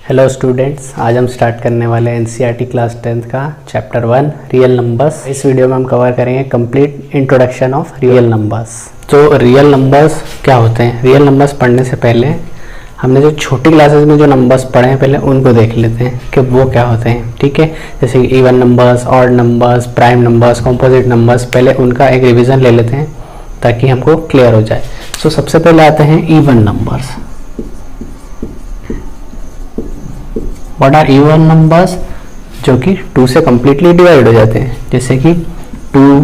Hello students, आज हम start करने वाले हैं एनसीईआरटी क्लास 10th का चैप्टर 1 रियल नंबर्स। इस वीडियो में हम कवर करेंगे complete introduction of real numbers. तो रियल नंबर्स क्या होते हैं? रियल नंबर्स पढ़ने से पहले हमने जो छोटी क्लासेस में जो नंबर्स पढ़े हैं पहले उनको देख लेते हैं कि वो क्या होते हैं। ठीक है, जैसे even numbers, odd numbers, prime numbers, composite numbers, पहले उनका एक रिविज़न ले लेते हैं ताकि हमको क्लियर हो जाए। सो सबसे पहले आते हैं even numbers. What are even numbers? जो कि 2 से कम्प्लीटली डिवाइड हो जाते हैं, जैसे कि 2,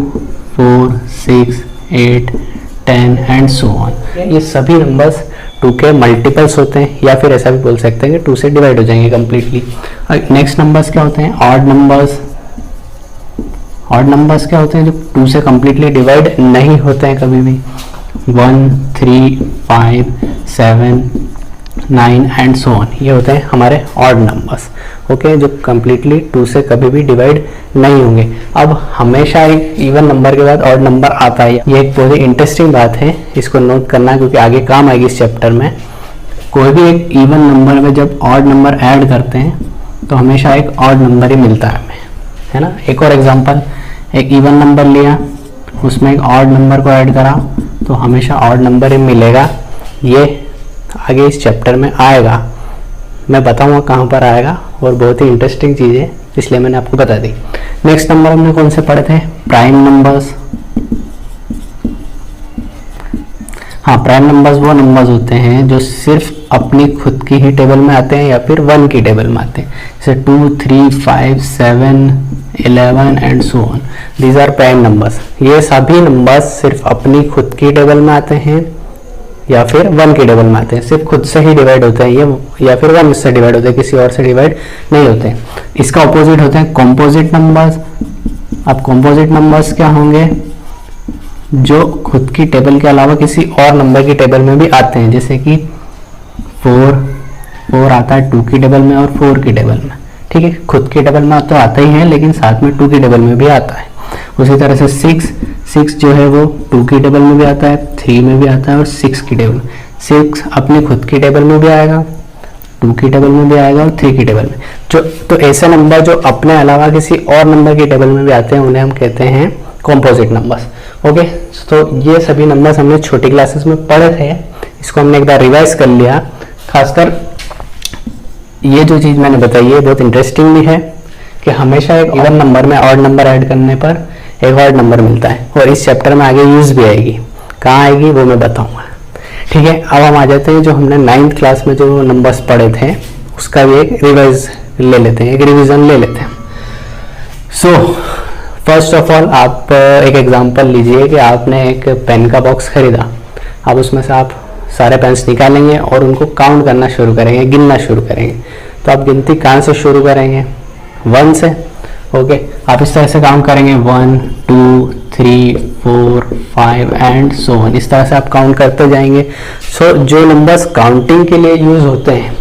4, 6, 8, 10 एंड सो ऑन। ये सभी नंबर्स 2 के मल्टीपल्स होते हैं, या फिर ऐसा भी बोल सकते हैं कि 2 से डिवाइड हो जाएंगे कम्प्लीटली। नेक्स्ट नंबर्स क्या होते हैं? Odd numbers. ऑड नंबर्स क्या होते हैं? जो 2 से कम्प्लीटली डिवाइड नहीं होते हैं कभी भी। 1, 3, 5, 7, 9 एंड सो ऑन, ये होते हैं हमारे ऑड नंबर्स। ओके, जो कम्प्लीटली 2 से कभी भी डिवाइड नहीं होंगे। अब हमेशा एक इवन नंबर के बाद ऑड नंबर आता है। ये एक बहुत ही इंटरेस्टिंग बात है, इसको नोट करना क्योंकि आगे काम आएगी इस चैप्टर में। कोई भी एक इवन नंबर में जब ऑड नंबर ऐड करते हैं तो हमेशा एक ऑड नंबर ही मिलता है हमें, है ना। एक और एग्जाम्पल, एक इवन नंबर लिया, उसमें एक ऑड नंबर को ऐड करा तो हमेशा ऑड नंबर ही मिलेगा। ये आगे इस चैप्टर में आएगा, मैं बताऊंगा कहाँ पर आएगा, और बहुत ही इंटरेस्टिंग चीज़ है इसलिए मैंने आपको बता दी। नेक्स्ट नंबर हमने कौन से पढ़े थे? Prime numbers. हाँ, प्राइम नंबर्स वो नंबर्स होते हैं जो सिर्फ अपनी खुद की ही टेबल में आते हैं या फिर 1 की टेबल में आते हैं, जैसे 2, 3, 5, 7, 11 and so on. These are prime numbers. ये सभी नंबर्स सिर्फ अपनी खुद की टेबल में आते हैं या फिर 1 की टेबल में आते हैं, सिर्फ खुद से ही डिवाइड होते हैं ये, या फिर 1 से डिवाइड होते हैं, किसी और से डिवाइड नहीं होते हैं। इसका ऑपोजिट होते हैं कॉम्पोजिट नंबर्स। अब कॉम्पोजिट नंबर्स क्या होंगे? जो खुद की टेबल के अलावा किसी और नंबर की टेबल में भी आते हैं, जैसे कि 4 आता है 2 की टेबल में और 4 की टेबल में। ठीक है, खुद की टेबल में तो आता ही है, लेकिन साथ में 2 की टेबल में भी आता है। उसी तरह से 6 जो है वो 2 की टेबल में भी आता है, 3 में भी आता है और 6 की टेबल में। 6 अपनी खुद की टेबल में भी आएगा, 2 की टेबल में भी आएगा और 3 की टेबल में। तो ऐसे नंबर जो अपने अलावा किसी और नंबर की टेबल में भी आते हैं उन्हें हम कहते हैं कॉम्पोजिट नंबर्स। ओके, तो ये सभी नंबर्स हमने छोटी क्लासेस में पढ़े थे, इसको हमने एक बार रिवाइज कर लिया। खासकर ये जो चीज़ मैंने बताई है बहुत इंटरेस्टिंग भी है कि हमेशा एक इवन नंबर में ऑड नंबर ऐड करने पर एक ऑड नंबर मिलता है, और इस चैप्टर में आगे यूज भी आएगी। कहाँ आएगी वो मैं बताऊंगा। ठीक है, अब हम आ जाते हैं जो हमने 9th क्लास में जो नंबर्स पढ़े थे उसका भी एक रिवाइज ले लेते हैं, एक रिवीजन ले लेते हैं। सो फर्स्ट ऑफ ऑल आप एक एग्जांपल लीजिए कि आपने एक पेन का बॉक्स खरीदा। अब उसमें से आप सारे पेन्स निकालेंगे और उनको काउंट करना शुरू करेंगे, गिनना शुरू करेंगे। तो आप गिनती कहाँ से शुरू करेंगे? 1 से। ओके, आप इस तरह से काउंट करेंगे 1, 2, 3, 4, 5 एंड सो ऑन। इस तरह से आप काउंट करते जाएंगे। सो जो नंबर्स काउंटिंग के लिए यूज होते हैं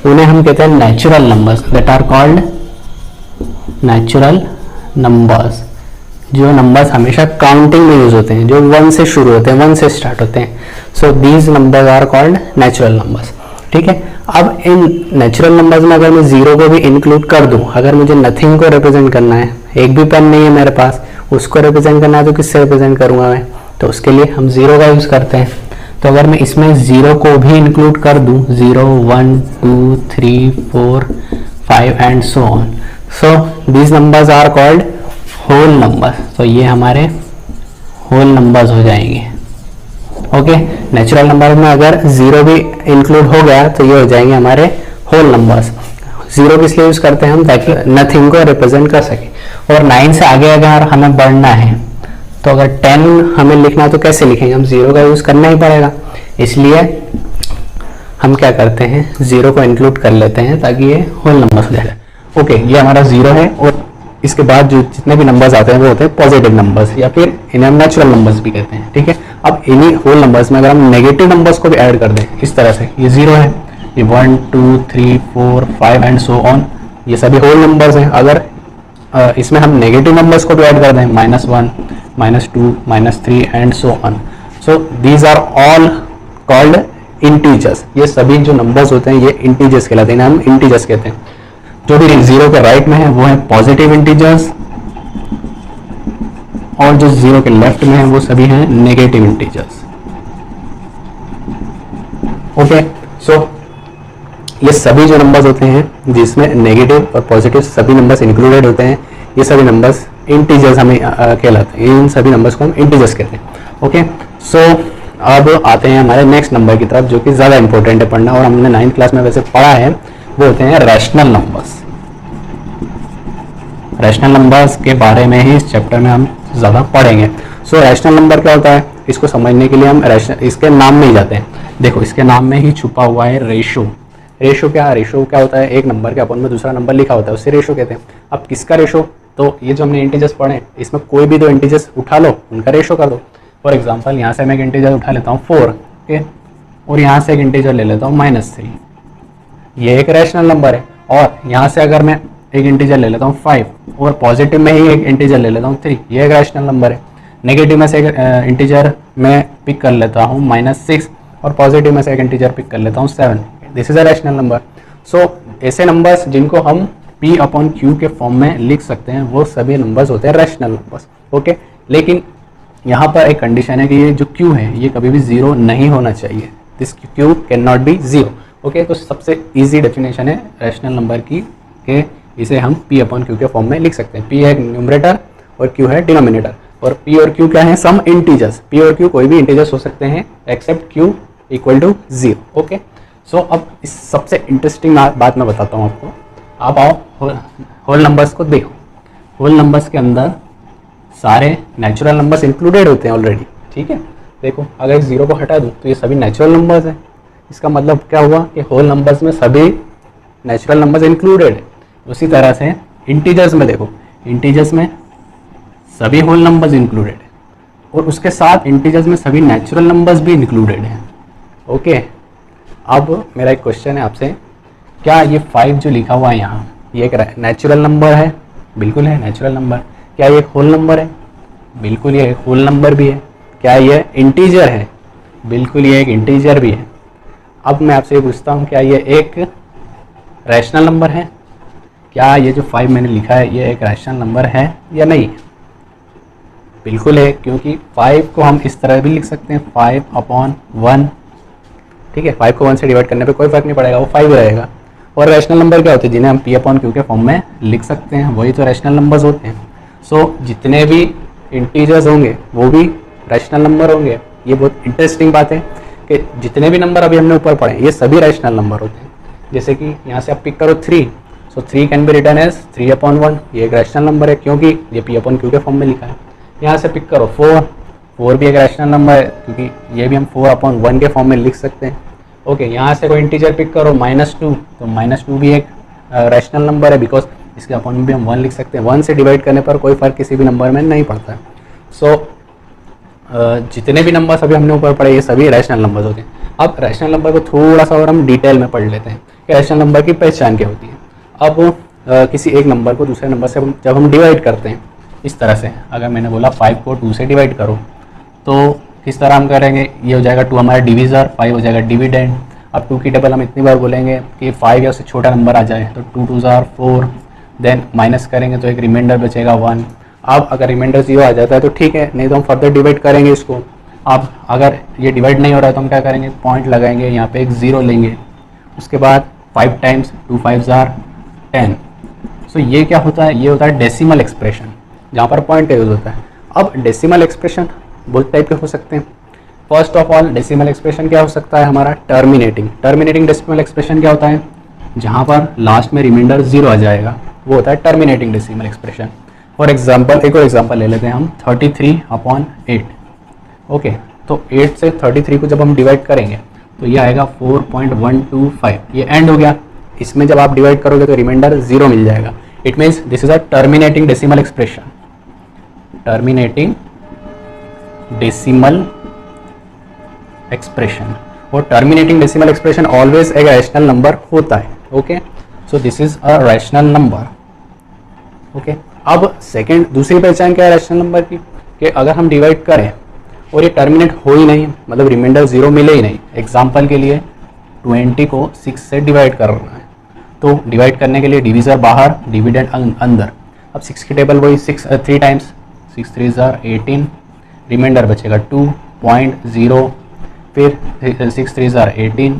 उन्हें हम कहते हैं natural numbers, that are called natural numbers. जो नंबर्स हमेशा काउंटिंग में यूज होते हैं, जो 1 से शुरू होते हैं, 1 से स्टार्ट होते हैं। So these numbers are called natural numbers. ठीक है, अब इन नेचुरल नंबर्स में अगर मैं 0 को भी इंक्लूड कर दूं, अगर मुझे नथिंग को रिप्रेजेंट करना है, एक भी पेन नहीं है मेरे पास, उसको रिप्रेजेंट करना है तो किससे रिप्रेजेंट करूंगा मैं? तो उसके लिए हम 0 का यूज करते हैं। तो अगर मैं इसमें 0 को भी इंक्लूड कर दूं, 0, 1, 2, 3, 4, 5 and so on, so these numbers are called whole numbers. तो ये हमारे होल नंबर्स हो जाएंगे। ओके, नेचुरल नंबर में अगर 0 भी इंक्लूड हो गया तो ये हो जाएंगे हमारे होल नंबर्स। 0 किस लिए यूज करते हैं हम? ताकि नथिंग को रिप्रेजेंट कर सके। और 9 से आगे अगर हमें बढ़ना है तो अगर 10 हमें लिखना है तो कैसे लिखेंगे? हम 0 का यूज करना ही पड़ेगा, इसलिए हम क्या करते हैं, 0 को इंक्लूड कर लेते हैं ताकि ये होल नंबर्स हो जाए। ओके, ये हमारा 0 है, और इसके बाद जो जितने भी नंबर्स आते हैं वो होते हैं पॉजिटिव नंबर्स, या फिर इन्हें हम नेचुरल नंबर्स भी कहते हैं। ठीक है, अब इन्हीं होल नंबर्स में अगर हम नेगेटिव नंबर्स को भी ऐड कर दें इस तरह से, ये 0 है, ये 1, 2, 3, 4, 5 एंड सो ऑन, ये सभी होल नंबर्स हैं। अगर इसमें हम नेगेटिव नंबर्स को भी ऐड कर दें, -1, -2, -3 and so on, so these are all called integers, ये सभी जो नंबर्स होते हैं ये इंटीजर्स कहलाते हैं, हम इंटीजर्स कहते हैं। जो भी जीरो के राइट में है वो है पॉजिटिव इंटीजर्स, और जो जीरो के लेफ्ट में है वो सभी हैं नेगेटिव इंटीजर्स। ओके, सो ये सभी जो नंबर्स होते हैं जिसमें नेगेटिव और पॉजिटिव सभी नंबर्स इंक्लूडेड होते हैं, ये सभी नंबर्स इंटीजर्स हमें कहलाते हैं, इन सभी नंबर्स को हम इंटीजर्स कहते हैं। ओके, सो अब आते हैं हमारे नेक्स्ट नंबर की तरफ, जो कि ज़्यादा इंपॉर्टेंट है पढ़ना, और हमने 9th क्लास में वैसे पढ़ा है, वो होते हैं रैशनल नंबर्स। रैशनल नंबर्स के बारे में ही इस चैप्टर में हम ज़्यादा पढ़ेंगे। सो रैशनल नंबर क्या होता है, इसको समझने के लिए हम इसके नाम में ही जाते हैं। देखो, इसके नाम में ही छुपा हुआ है रेशो। रेशो क्या होता है, एक नंबर के अपन में दूसरा नंबर लिखा होता है, उससे रेशो कहते हैं। अब किसका रेशो, तो ये जो हमने इंटीजर्स पढ़े, इसमें कोई भी दो इंटीजर्स उठा लो, उनका रेशो कर दो। फॉर एग्जांपल, यहाँ से मैं एक इंटीजर उठा लेता हूँ 4, ओके, और यहाँ से एक इंटीजर ले लेता हूँ -3, ये एक रैशनल नंबर है। और यहाँ से अगर मैं एक इंटीजर ले लेता हूँ 5, और पॉजिटिव में ही एक इंटीजर ले लेता हूँ 3, ये एक रैशनल नंबर है। नेगेटिव में से एक इंटीजर मैं पिक कर लेता हूँ -6, और पॉजिटिव में से एक इंटीजर पिक कर लेता हूँ 7, this is a rational number. So ऐसे नंबर्स जिनको हम P/Q के फॉर्म में लिख सकते हैं, वो सभी नंबर्स होते हैं रैशनल नंबर्स। ओके, लेकिन यहाँ पर एक कंडीशन है कि ये जो Q है ये कभी भी जीरो नहीं होना चाहिए, this Q can not be zero. Okay, तो सबसे इजी डेफिनेशन है रैशनल नंबर की कि इसे हम P/Q के फॉर्म में लिख सकते हैं। P है न्यूमरेटर और Q है डिनोमिनेटर, और P और Q क्या है, सम इंटीजर्स। P और Q कोई भी इंटीजर्स हो सकते हैं except Q equal to 0। Okay, so अब इस सबसे इंटरेस्टिंग बात मैं बताता हूँ आपको। आप आओ होल नंबर्स को देखो, होल नंबर्स के अंदर सारे नेचुरल नंबर्स इंक्लूडेड होते हैं ऑलरेडी, ठीक है। देखो, अगर इस 0 को हटा दूँ तो ये सभी नेचुरल नंबर्स हैं, इसका मतलब क्या हुआ कि होल नंबर्स में सभी नेचुरल नंबर्स इंक्लूडेड है। उसी तरह से इंटीजर्स में देखो, इंटीजर्स में सभी होल नंबर्स इंक्लूडेड है, और उसके साथ इंटीजर्स में सभी नेचुरल नंबर्स भी इंक्लूडेड हैं। ओके, अब मेरा एक क्वेश्चन है आपसे, क्या ये 5 जो लिखा हुआ है यहाँ, ये एक नेचुरल नंबर है? बिल्कुल है नेचुरल नंबर। क्या ये एक होल नंबर है? बिल्कुल ये एक होल नंबर भी है। क्या ये इंटीजर है? बिल्कुल ये एक इंटीजर भी है। अब मैं आपसे ये पूछता हूँ, क्या ये एक रैशनल नंबर है? क्या ये जो 5 मैंने लिखा है ये एक रैशनल नंबर है या नहीं? बिल्कुल है, क्योंकि 5 को हम इस तरह भी लिख सकते हैं, 5/1, ठीक है। 5 को 1 से डिवाइड करने पे कोई फर्क नहीं पड़ेगा, वो 5 रहेगा। और रैशनल नंबर क्या होते हैं, जिन्हें हम P/Q के फॉर्म में लिख सकते हैं, वही तो रैशनल नंबर्स होते हैं। सो जितने भी इंटीजर्स होंगे वो भी रैशनल नंबर होंगे। ये बहुत इंटरेस्टिंग बात है कि जितने भी नंबर अभी हमने ऊपर पढ़े ये सभी रैशनल नंबर होते हैं। जैसे कि यहाँ से आप पिक करो 3, सो 3 कैन बी रिटन एज 3/1, ये एक रैशनल नंबर है क्योंकि ये P/Q के फॉर्म में लिखा है। यहाँ से पिक करो 4 भी एक रैशनल नंबर है क्योंकि ये भी हम 4/1 के फॉर्म में लिख सकते हैं। ओके, यहाँ से कोई इंटीजर पिक करो -2, तो -2 भी एक रैशनल नंबर है बिकॉज इसके अपॉन में भी हम 1 लिख सकते हैं। 1 से डिवाइड करने पर कोई फर्क किसी भी नंबर में नहीं पड़ता है। सो जितने भी नंबर्स अभी हमने ऊपर पढ़े ये सभी रैशनल नंबर्स होते हैं। अब रैशनल नंबर को थोड़ा सा और हम डिटेल में पढ़ लेते हैं कि रैशनल नंबर की पहचान क्या होती है। अब किसी एक नंबर को दूसरे नंबर से जब हम डिवाइड करते हैं इस तरह से, अगर मैंने बोला 5 को 2 से डिवाइड करो तो किस तरह हम करेंगे, ये हो जाएगा 2 हमारा डिविज़र, 5 हो जाएगा डिविडेंड। अब 2 की टेबल हम इतनी बार बोलेंगे कि 5 या उससे छोटा नंबर आ जाए तो 2 2 ज़ार 4, देन माइनस करेंगे तो एक रिमाइंडर बचेगा 1। अब अगर रिमाइंडर 0 आ जाता है तो ठीक है, नहीं तो हम फर्दर डिवाइड करेंगे इसको। अब अगर ये डिवाइड नहीं हो रहा है तो हम क्या करेंगे, पॉइंट लगाएंगे, यहाँ पे एक 0 लेंगे। उसके बाद 5 टाइम्स 2 5 ज़ार 10। सो ये क्या होता है, ये होता है डेसिमल एक्सप्रेशन जहाँ पर पॉइंट का यूज़ होता है। अब डेसिमल एक्सप्रेशन बहुत टाइप के हो सकते हैं। First of all decimal expression क्या हो सकता है हमारा, टर्मिनेटिंग डेसिमल एक्सप्रेशन क्या होता है, जहाँ पर लास्ट में रिमाइंडर 0 आ जाएगा, वो होता है terminating decimal expression. For example एक और एग्जाम्पल ले लेते हैं हम 33/8। ओके, तो 8 से 33 को जब हम डिवाइड करेंगे तो ये आएगा 4.125, ये एंड हो गया। इसमें जब आप डिवाइड करोगे तो रिमाइंडर 0 मिल जाएगा। It means this is a terminating decimal expression. Terminating decimal expression, और टर्मिनेटिंग डेसिमल एक्सप्रेशन ऑलवेज एक रैशनल नंबर होता है। Okay, so this is a rational number. Okay, अब दूसरी पहचान क्या है रैशनल नंबर की, कि अगर हम डिवाइड करें और ये टर्मिनेट हो ही नहीं, मतलब रिमाइंडर 0 मिले ही नहीं। एग्जाम्पल के लिए 20 को 6 से डिवाइड करना है, तो डिवाइड करने के लिए डिविज़र बाहर, डिविडेंड अंदर। अब 6 की टेबल वही 3 टाइम्स 6 3 ज़ार 18, रिमाइंडर बचेगा 2.0, फिर 6 3 ज़ार 18,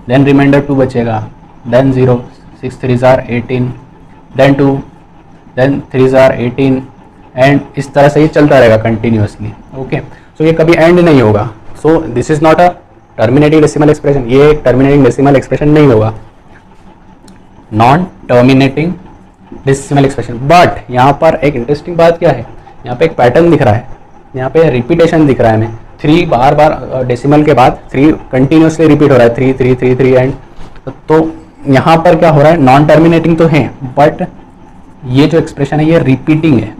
देन रिमाइंडर 2 बचेगा, देन 0, 6 3 ज़ार 18, देन 2, देन 3 ज़ार 18, एंड इस तरह से ये चलता रहेगा कंटिन्यूसली। ओके, सो ये कभी एंड नहीं होगा। So this is not a terminating decimal expression, ये एक टर्मिनेटिंग डेसिमल एक्सप्रेशन नहीं होगा, non terminating decimal expression. But यहाँ पर एक इंटरेस्टिंग बात क्या है, यहाँ पे एक पैटर्न दिख रहा है, यहाँ पे रिपीटेशन दिख रहा है हमें। 3 बार बार डेसिमल के बाद 3 कंटिन्यूसली रिपीट हो रहा है, 3 3 3 3 एंड। तो यहाँ पर क्या हो रहा है, नॉन टर्मिनेटिंग तो है बट ये जो एक्सप्रेशन है ये रिपीटिंग है।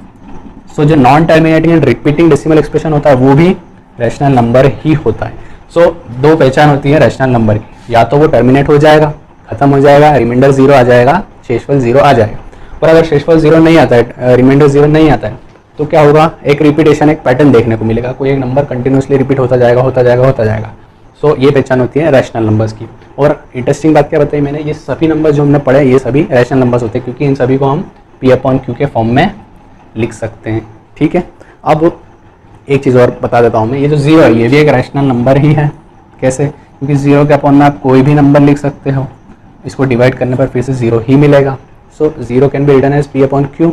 सो जो non terminating and repeating decimal expression होता है वो भी रैशनल नंबर ही होता है। सो दो पहचान होती है रैशनल नंबर की, या तो वो टर्मिनेट हो जाएगा, खत्म हो जाएगा, रिमाइंडर 0 आ जाएगा, शेषफल 0 आ जाएगा। और अगर शेषफल 0 नहीं आता है, रिमाइंडर 0 नहीं आता है, तो क्या होगा, एक रिपीटेशन, एक पैटर्न देखने को मिलेगा, कोई एक नंबर कंटिन्यूसली रिपीट होता जाएगा होता जाएगा होता जाएगा। सो ये पहचान होती है रैशनल नंबर्स की। और इंटरेस्टिंग बात क्या बताई मैंने, ये सभी नंबर जो हमने पढ़े ये सभी रैशनल नंबर्स होते हैं, क्योंकि इन सभी को हम P/Q के फॉर्म में लिख सकते हैं। ठीक है, अब एक चीज़ और बता देता हूँ मैं, ये जो 0 है ये भी एक रैशनल नंबर ही है। कैसे, क्योंकि 0 के अपॉन में आप कोई भी नंबर लिख सकते हो, इसको डिवाइड करने पर फिर से 0 ही मिलेगा। So 0 can be written as P/Q।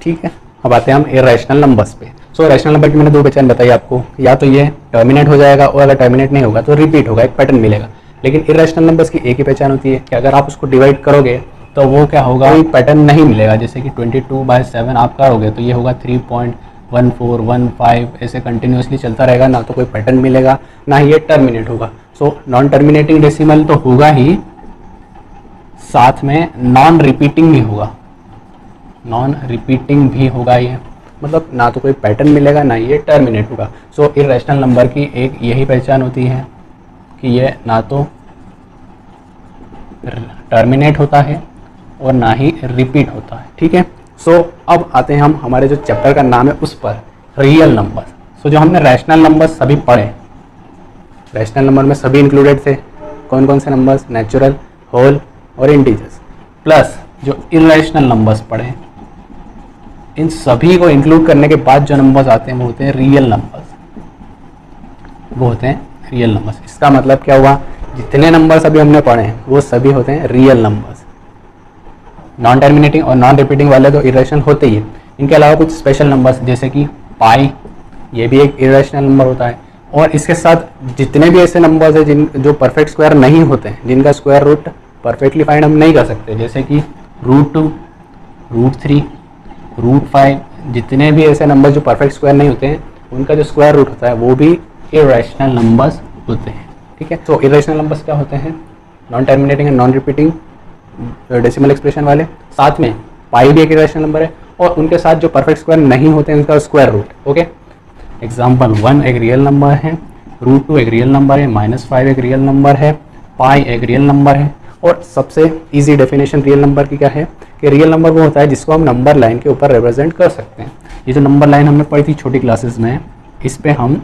ठीक है, अब आते हैं हम इरैशनल नंबर्स पे। सो रैशनल नंबर की मैंने दो पहचान बताई आपको, या तो ये टर्मिनेट हो जाएगा और अगर टर्मिनेट नहीं होगा तो रिपीट होगा, एक पैटर्न मिलेगा। लेकिन इरैशनल नंबर्स की एक ही पहचान होती है कि अगर आप उसको डिवाइड करोगे तो वो क्या होगा, कोई पैटर्न नहीं मिलेगा। जैसे कि 22/7 आप करोगे तो ये होगा 3.1415, ऐसे कंटिन्यूसली चलता रहेगा, ना तो कोई पैटर्न मिलेगा ना ही ये टर्मिनेट होगा। सो नॉन टर्मिनेटिंग डेसिमल तो होगा ही, साथ में नॉन रिपीटिंग भी होगा, नॉन रिपीटिंग भी होगा ये, मतलब ना तो कोई पैटर्न मिलेगा ना ये टर्मिनेट होगा। सो इरैशनल नंबर की एक यही पहचान होती है कि ये ना तो टर्मिनेट होता है और ना ही रिपीट होता है। ठीक है, सो अब आते हैं हम हमारे जो चैप्टर का नाम है उस पर, रियल नंबर। सो जो हमने रैशनल नंबर सभी पढ़े, रैशनल नंबर में सभी इंक्लूडेड थे, कौन कौन से नंबर्स, नेचुरल, होल और इंटीजर्स, प्लस जो इरैशनल नंबर्स पढ़े, इन सभी को इंक्लूड करने के बाद जो नंबर्स आते हैं वो होते हैं रियल नंबर्स, वो होते हैं रियल नंबर्स। इसका मतलब क्या हुआ, जितने नंबर्स अभी हमने पढ़े हैं वो सभी होते हैं रियल नंबर्स। नॉन टर्मिनेटिंग और नॉन रिपीटिंग वाले तो इरैशनल होते ही है, इनके अलावा कुछ स्पेशल नंबर्स जैसे कि पाई, ये भी एक इरैशनल नंबर होता है। और इसके साथ जितने भी ऐसे नंबर्स हैं जो परफेक्ट स्क्वायर नहीं होते हैं, जिनका स्क्वायर रूट परफेक्टली फाइंड हम नहीं कर सकते, जैसे कि √2, √3, √5, जितने भी ऐसे नंबर जो परफेक्ट स्क्वायर नहीं होते हैं उनका जो स्क्वायर रूट होता है वो भी इरैशनल नंबर्स होते हैं। ठीक है, तो इरैशनल नंबर्स क्या होते हैं, non terminating and non repeating decimal expression वाले, साथ में पाई भी एक इरैशनल नंबर है, और उनके साथ जो परफेक्ट स्क्वायर नहीं होते हैं उनका स्क्वायर रूट। ओके, एग्जाम्पल 1 एक रियल नंबर है, √2 एक रियल नंबर है, -5 एक रियल नंबर है, पाई एक रियल नंबर है। और सबसे इजी डेफिनेशन रियल नंबर की क्या है कि रियल नंबर वो होता है जिसको हम नंबर लाइन के ऊपर रिप्रेजेंट कर सकते हैं। ये जो नंबर लाइन हमने पढ़ी थी छोटी क्लासेस में, इस पे हम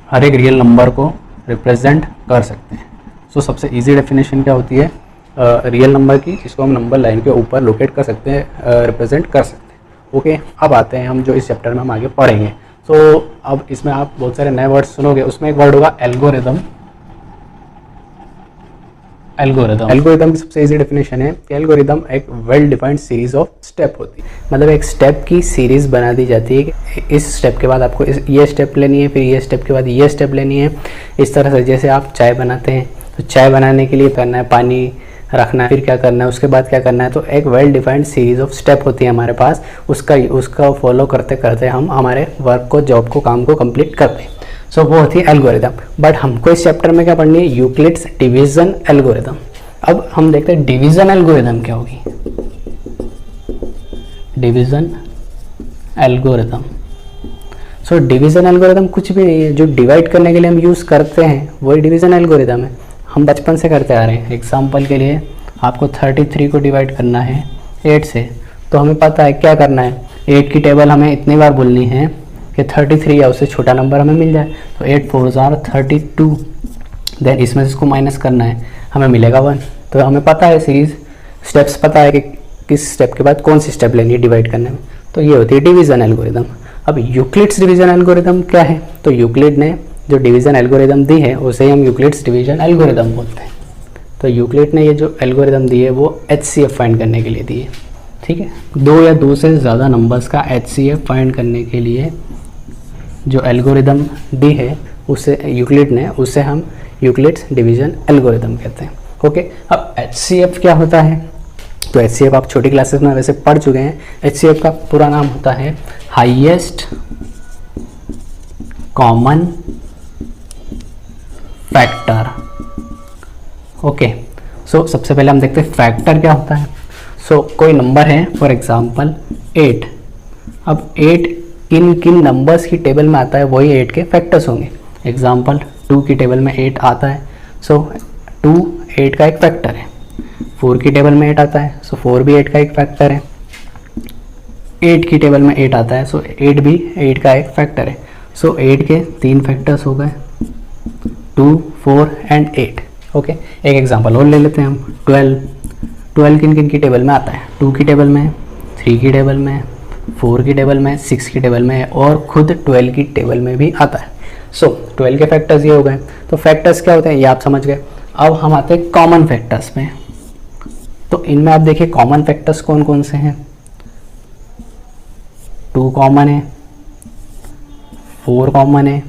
हर एक रियल नंबर को रिप्रेजेंट कर सकते हैं। सो सबसे इजी डेफिनेशन क्या होती है रियल नंबर की, जिसको हम नंबर लाइन के ऊपर लोकेट कर सकते हैं, रिप्रेजेंट कर सकते हैं। ओके, अब आते हैं हम जो इस चैप्टर में हम आगे पढ़ेंगे। सो अब इसमें आप बहुत सारे नए वर्ड सुनोगे, उसमें एक वर्ड होगा एल्गोरिदम। एल्गोरिदम की सबसे इजी डेफिनेशन है कि एल्गोरिदम एक well defined series of step होती है, मतलब एक स्टेप की सीरीज बना दी जाती है कि इस स्टेप के बाद आपको ये स्टेप लेनी है, फिर ये स्टेप के बाद ये स्टेप लेनी है। इस तरह से जैसे आप चाय बनाते हैं तो चाय बनाने के लिए करना है, पानी रखना है, फिर क्या करना है, उसके बाद क्या करना है, तो एक well defined series of step होती है हमारे पास, उसका फॉलो करते करते हम हमारे वर्क को, जॉब को, काम को कंप्लीट करते हैं। सो वो होती है एल्गोरिदम। बट हमको इस चैप्टर में क्या पढ़नी है, यूक्लिड्स डिवीजन एल्गोरिदम। अब हम देखते हैं डिवीजन एल्गोरिदम क्या होगी। Division algorithm, so division algorithm कुछ भी नहीं है, जो डिवाइड करने के लिए हम यूज़ करते हैं वही डिवीजन एल्गोरिदम है, हम बचपन से करते आ रहे हैं। एग्जाम्पल के लिए आपको 33 को डिवाइड करना है 8 से, तो हमें पता है क्या करना है, 8 की टेबल हमें इतनी बार बोलनी है कि 33 या उससे छोटा नंबर हमें मिल जाए। तो 8 4 आर 32, देन इसमें से इसको माइनस करना है, हमें मिलेगा 1। तो हमें पता है सीरीज स्टेप्स पता है कि किस स्टेप के बाद कौन सी स्टेप लेनी है डिवाइड करने में। तो ये होती है डिवीज़न एल्गोरिदम। अब यूक्लिड्स डिवीज़न एल्गोरिदम क्या है? तो यूक्लिड ने जो डिवीज़न एल्गोरिदम दी है उसे हम यूक्लिड्स डिवीज़न एल्गोरिदम बोलते हैं। तो यूक्लिड ने ये जो एल्गोरिदम दी है वो HCF फाइंड करने के लिए दी है, ठीक है। 2 या 2 से ज़्यादा नंबर्स का HCF फाइंड करने के लिए जो एल्गोरिदम दी है उसे यूक्लिड ने, उसे हम यूक्लिड्स डिवीज़न एल्गोरिदम कहते हैं। ओके, अब HCF क्या होता है? तो HCF आप छोटी क्लासेस में वैसे पढ़ चुके हैं। HCF का पूरा नाम होता है हाईएस्ट कॉमन फैक्टर। ओके, सो सबसे पहले हम देखते हैं फैक्टर क्या होता है। सो कोई नंबर है, फॉर एग्जांपल 8। अब 8 किन किन नंबर्स की टेबल में आता है वही 8 के फैक्टर्स होंगे। एग्जांपल 2 की टेबल में 8 आता है, सो 2 8 का एक फैक्टर है। 4 की टेबल में 8 आता है, सो 4 भी 8 का एक फैक्टर है। 8 की टेबल में 8 आता है, सो 8 भी 8 का एक फैक्टर है। सो 8 के 3 फैक्टर्स हो गए, 2 4 एंड 8। ओके, एक एग्जांपल और ले लेते हैं हम। 12 किन किन की टेबल में आता है? 2 की टेबल में, 3 की टेबल में, 4 की टेबल में, 6 की टेबल में और खुद 12 की टेबल में भी आता है। सो 12 के फैक्टर्स ये हो गए। तो फैक्टर्स क्या होते हैं ये आप समझ गए। अब हम आते हैं कॉमन फैक्टर्स में। तो इनमें आप देखिए कॉमन फैक्टर्स कौन कौन से हैं। 2 कॉमन है, 4 कॉमन है।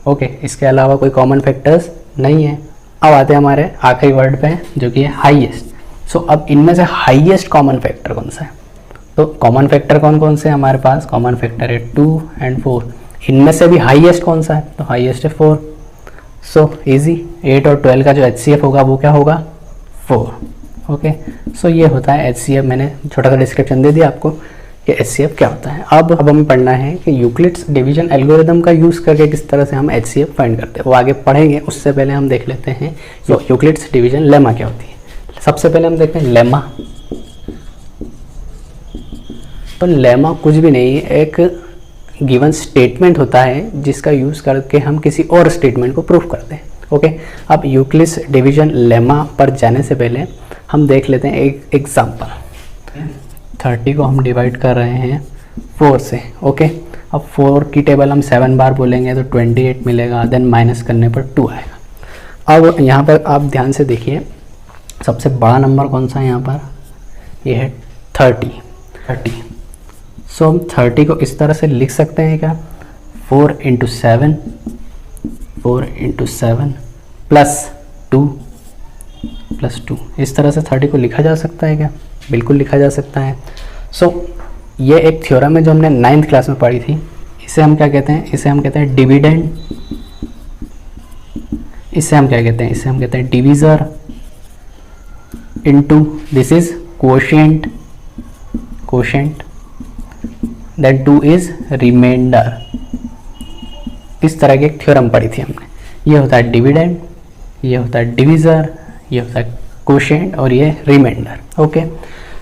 ओके, इसके अलावा कोई कॉमन फैक्टर्स नहीं है। अब आते हैं हमारे आखिरी वर्ड पे जो कि है हाईएस्ट। सो अब इनमें से हाईएस्ट कॉमन फैक्टर कौन सा है? तो कॉमन फैक्टर कौन कौन से हमारे पास? कॉमन फैक्टर है 2 एंड 4। इनमें से भी हाईएस्ट कौन सा है? तो हाईएस्ट है 4। सो इजी, 8 और 12 का जो HCF होगा वो क्या होगा? 4। ओके, सो ये होता है HCF। मैंने छोटा सा डिस्क्रिप्शन दे दिया आपको कि HCF क्या होता है। अब हमें पढ़ना है कि यूक्लिड्स डिवीजन एल्गोरिदम का यूज़ करके किस तरह से हम HCF फाइंड करते हैं, वो आगे पढ़ेंगे। उससे पहले हम देख लेते हैं तो यूक्लिड्स डिवीजन लेमा क्या होती है। सबसे पहले हम देखते हैं लेमा। तो लेमा कुछ भी नहीं है, एक गिवन स्टेटमेंट होता है जिसका यूज़ करके हम किसी और स्टेटमेंट को प्रूफ करते हैं। ओके, अब यूक्लिड्स डिवीजन लेमा पर जाने से पहले हम देख लेते हैं एक एग्जांपल। 30 को हम डिवाइड कर रहे हैं 4 से। ओके, अब 4 की टेबल हम 7 बार बोलेंगे तो 28 मिलेगा, देन माइनस करने पर 2 आएगा। अब यहाँ पर आप ध्यान से देखिए सबसे बड़ा नंबर कौन सा है यहाँ पर? ये है 30। सो हम 30 को इस तरह से लिख सकते हैं क्या? 4 × 7 प्लस 2 इस तरह से 30 को लिखा जा सकता है क्या? बिल्कुल लिखा जा सकता है। सो ये एक थ्योरम है जो हमने 9th क्लास में पढ़ी थी। इसे हम क्या कहते हैं? इसे हम कहते हैं डिविडेंड। इसे हम क्या कहते हैं? इसे हम कहते हैं divisor into this is quotient that 2 is remainder. इस तरह की एक थ्योरम पढ़ी थी हमने। ये होता है डिविडेंड, ये होता है डिवीज़र, ये होता है कोशेंट और ये रिमाइंडर। ओके,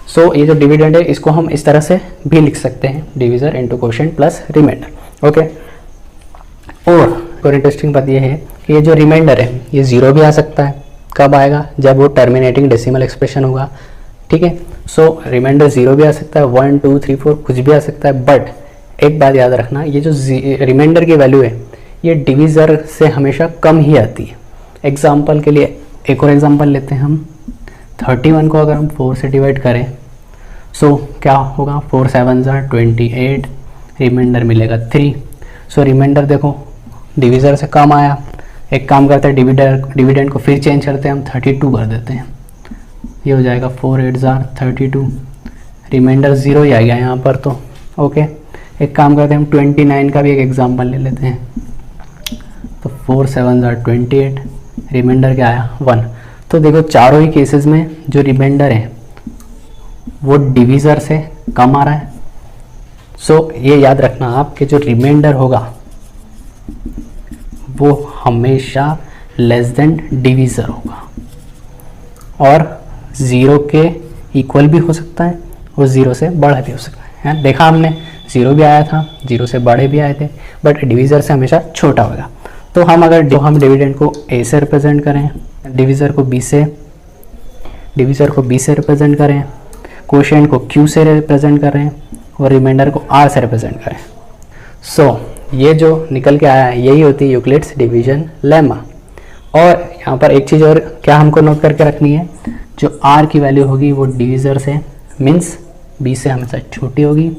सो ये जो डिविडेंड है इसको हम इस तरह से भी लिख सकते हैं, divisor into quotient plus remainder. Okay, और इंटरेस्टिंग बात ये है कि ये जो रिमाइंडर है ये 0 भी आ सकता है। कब आएगा? जब वो टर्मिनेटिंग डेसिमल एक्सप्रेशन होगा। ठीक है, सो रिमाइंडर 0 भी आ सकता है, 1 2 3 4 कुछ भी आ सकता है। बट एक बात याद रखना, ये जो रिमाइंडर की वैल्यू है ये डिवीज़र से हमेशा कम ही आती है। एग्जाम्पल के लिए एक और एग्जाम्पल लेते हैं हम। 31 को अगर हम 4 से डिवाइड करें सो क्या होगा? 4 7 28, रिमाइंडर मिलेगा 3। सो रिमाइंडर देखो डिवीज़र से कम आया। एक काम करते हैं, डिविडेंड को फिर चेंज करते हैं, हम 32 कर देते हैं। ये हो जाएगा 4 8 32, रिमाइंडर 0 ही आ गया यहाँ पर। तो ओके, एक काम करते हैं, हम 29 का भी एक एग्जाम्पल ले लेते हैं। तो 4 7 28, रिमाइंडर क्या आया? 1। तो देखो चारों ही केसेस में जो रिमाइंडर है वो डिवीज़र से कम आ रहा है। सो ये याद रखना आप कि जो रिमाइंडर होगा वो हमेशा लेस देन डिवीज़र होगा और 0 के इक्वल भी हो सकता है और 0 से बड़ा भी हो सकता है। है, देखा हमने 0 भी आया था, 0 से बड़े भी आए थे, बट डिवीज़र से हमेशा छोटा होगा। तो हम अगर हम डिविडेंड को a से रिप्रेजेंट करें, डिवीज़र को b से रिप्रेजेंट करें, कोशेंट को q से रिप्रेजेंट करें और रिमाइंडर को r से रिप्रेजेंट करें। सो ये जो निकल के आया है यही होती है यूक्लिड्स डिवीजन लेमा। और यहाँ पर एक चीज़ और क्या हमको नोट करके रखनी है, जो r की वैल्यू होगी वो डिवीज़र से मीन्स b से हमेशा छोटी होगी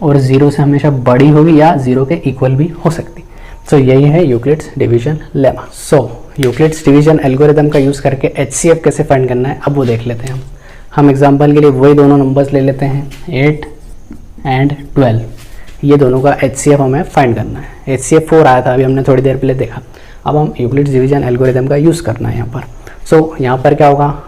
और 0 से हमेशा बड़ी होगी या 0 के इक्वल भी हो सकती। सो यही है यूक्लिड्स डिवीजन लेमा। सो यूक्लिड्स डिवीजन एल्गोरिदम का यूज़ करके HCF कैसे फाइंड करना है अब वो देख लेते हैं। हम एग्जांपल के लिए वही दोनों नंबर्स ले लेते हैं 8 एंड 12, ये दोनों का HCF हमें फाइंड करना है। HCF 4 आया था अभी हमने थोड़ी देर पहले देखा। अब हम यूक्लिड्स डिवीजन एल्गोरिदम का यूज़ करना है यहाँ पर। सो यहाँ पर क्या होगा,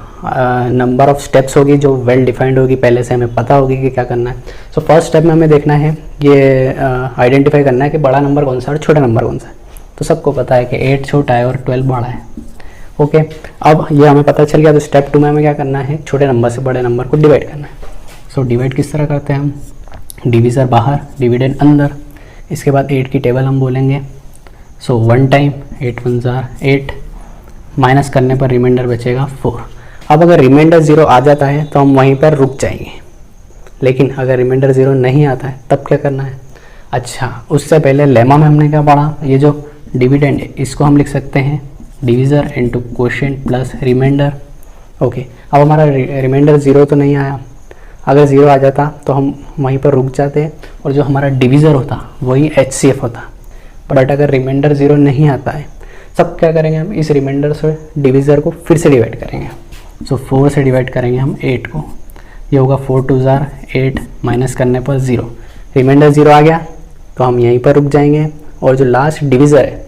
नंबर ऑफ स्टेप्स होगी जो वेल डिफाइंड होगी, पहले से हमें पता होगी कि क्या करना है। सो फर्स्ट स्टेप में हमें देखना है ये आइडेंटिफाई करना है कि बड़ा नंबर कौन सा है और छोटा नंबर कौन सा है। तो सबको पता है कि 8 छोटा है और 12 बड़ा है। ओके, अब ये हमें पता चल गया। तो स्टेप 2 में हमें क्या करना है, छोटे नंबर से बड़े नंबर को डिवाइड करना है। सो डिवाइड किस तरह करते हैं हम, डिवीज़र बाहर, डिविडेंड अंदर। इसके बाद 8 की टेबल हम बोलेंगे। सो 1 टाइम 8 1 जार 8, माइनस करने पर रिमाइंडर बचेगा 4। अब अगर रिमाइंडर 0 आ जाता है तो हम वहीं पर रुक जाएंगे, लेकिन अगर रिमाइंडर 0 नहीं आता है तब क्या करना है। अच्छा, उससे पहले लेमा में हमने क्या पढ़ा, ये जो डिविडेंड है इसको हम लिख सकते हैं divisor into quotient plus remainder. Okay, अब हमारा रिमाइंडर 0 तो नहीं आया, अगर 0 आ जाता तो हम वहीं पर रुक जाते और जो हमारा डिवीज़र होता वही HCF होता। बट अगर रिमाइंडर 0 नहीं आता है तब क्या करेंगे, हम इस रिमाइंडर से डिवीज़र को फिर से डिवाइड करेंगे। सो 4 से डिवाइड करेंगे हम 8 को, ये होगा 4 2 जार 8, माइनस करने पर 0, रिमाइंडर 0 आ गया तो हम यहीं पर रुक जाएंगे और जो लास्ट डिवीज़र है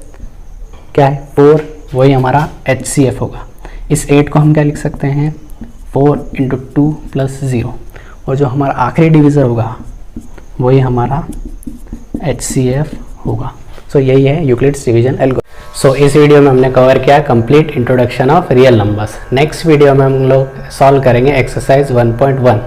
क्या है 4, वही हमारा HCF होगा। इस 8 को हम क्या लिख सकते हैं 4 इंटू 2 प्लस 0, और जो हमारा आखिरी डिवीज़र होगा वही हमारा HCF होगा। सो यही है यूक्लिड्स डिवीजन एल्गोरिथम। सो इस वीडियो में हमने कवर किया complete introduction of real numbers. Next video में हम लोग सॉल्व करेंगे एक्सरसाइज 1.1।